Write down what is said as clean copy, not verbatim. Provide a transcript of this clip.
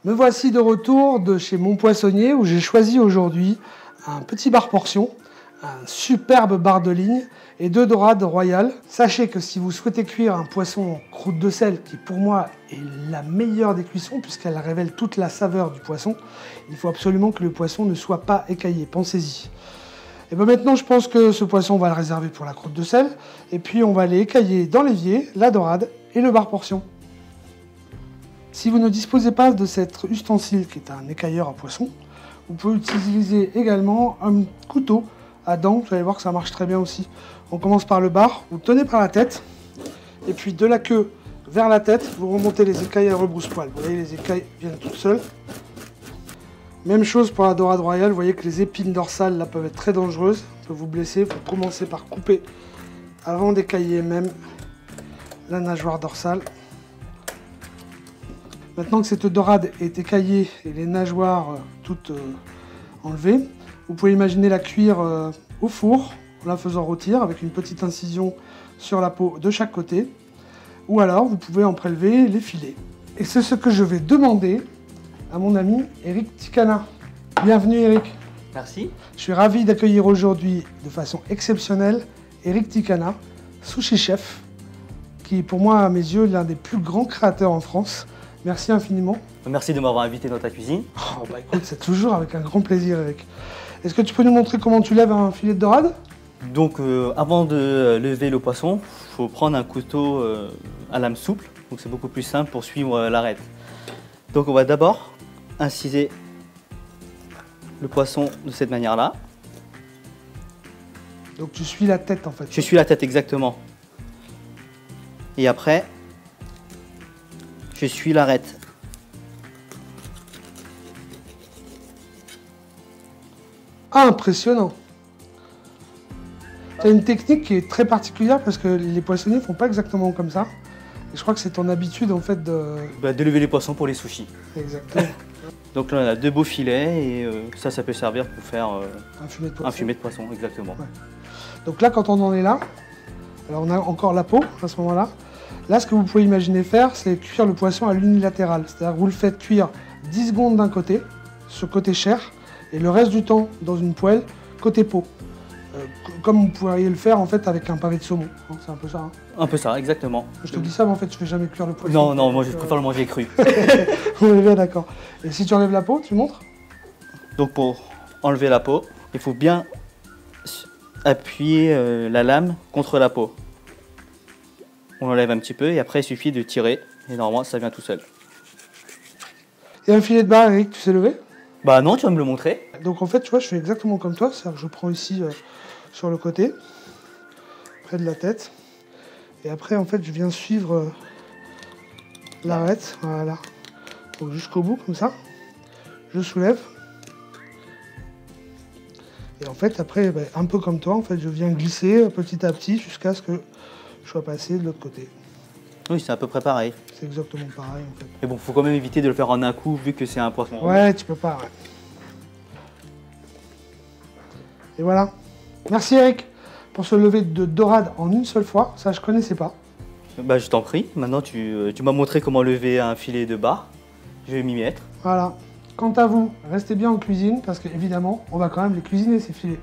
Me voici de retour de chez mon poissonnier où j'ai choisi aujourd'hui un petit bar portion, un superbe bar de ligne et 2 dorades royales. Sachez que si vous souhaitez cuire un poisson en croûte de sel, qui pour moi est la meilleure des cuissons puisqu'elle révèle toute la saveur du poisson, il faut absolument que le poisson ne soit pas écaillé, pensez-y. Et bien maintenant je pense que ce poisson on va le réserver pour la croûte de sel et puis on va aller écailler dans l'évier la dorade et le bar portion. Si vous ne disposez pas de cet ustensile qui est un écailleur à poisson, vous pouvez utiliser également un couteau à dents, vous allez voir que ça marche très bien aussi. On commence par le bar, vous tenez par la tête, et puis de la queue vers la tête, vous remontez les écailles à rebrousse-poil. Vous voyez, les écailles viennent toutes seules. Même chose pour la dorade royale, vous voyez que les épines dorsales là peuvent être très dangereuses, peuvent vous blesser. Il faut commencer par couper avant d'écailler même la nageoire dorsale. Maintenant que cette dorade est écaillée et les nageoires toutes enlevées, vous pouvez imaginer la cuire au four en la faisant rôtir avec une petite incision sur la peau de chaque côté. Ou alors vous pouvez en prélever les filets. Et c'est ce que je vais demander à mon ami Eric Ticana. Bienvenue Eric. Merci. Je suis ravi d'accueillir aujourd'hui de façon exceptionnelle Eric Ticana, sushi chef, qui est pour moi à mes yeux l'un des plus grands créateurs en France. Merci infiniment. Merci de m'avoir invité dans ta cuisine. Oh, bah écoute, c'est toujours avec un grand plaisir, Eric. Est-ce que tu peux nous montrer comment tu lèves un filet de dorade? Donc, avant de lever le poisson, il faut prendre un couteau à lame souple. Donc, c'est beaucoup plus simple pour suivre l'arête. Donc, on va d'abord inciser le poisson de cette manière-là. Donc, tu suis la tête en fait. Je suis la tête exactement. Et après, je suis l'arête. Impressionnant. C'est une technique qui est très particulière parce que les poissonniers font pas exactement comme ça. Et je crois que c'est ton habitude en fait de... De lever les poissons pour les sushis. Exactement. Donc là on a 2 beaux filets et ça peut servir pour faire Un fumet de poisson. un fumet de poisson, exactement. Ouais. Donc là quand on en est là, alors on a encore la peau à ce moment-là. Là ce que vous pouvez imaginer faire, c'est cuire le poisson à l'unilatéral. C'est-à-dire que vous le faites cuire 10 secondes d'un côté, ce côté chair, et le reste du temps dans une poêle, côté peau. Comme vous pourriez le faire en fait avec un pavé de saumon. C'est un peu ça. Hein. Un peu ça, exactement. Je te dis ça, mais en fait je fais jamais cuire le poisson. Non, non, moi je préfère le manger cru. On est bien d'accord. Et si tu enlèves la peau, tu montres? Donc pour enlever la peau, il faut bien appuyer la lame contre la peau. On enlève un petit peu et après il suffit de tirer et normalement ça vient tout seul. Et un filet de bar, Eric, tu sais lever? Bah non, tu vas me le montrer. Donc en fait, tu vois, je fais exactement comme toi. C'est-à-dire que je prends ici sur le côté, près de la tête. Et après, en fait, je viens suivre l'arête. Voilà. Donc jusqu'au bout, comme ça. Je soulève. Et en fait, après, bah, un peu comme toi, en fait, je viens glisser petit à petit jusqu'à ce que je sois passé de l'autre côté. Oui, c'est à peu près pareil. C'est exactement pareil, en fait. Mais bon, faut quand même éviter de le faire en un coup vu que c'est un poisson. Ouais, tu peux pas, ouais. Et voilà. Merci Eric pour ce lever de dorade en une seule fois. Ça, je connaissais pas. Bah je t'en prie. Maintenant, tu m'as montré comment lever un filet de bar. Je vais m'y mettre. Voilà. Quant à vous, restez bien en cuisine parce qu'évidemment, on va quand même les cuisiner ces filets.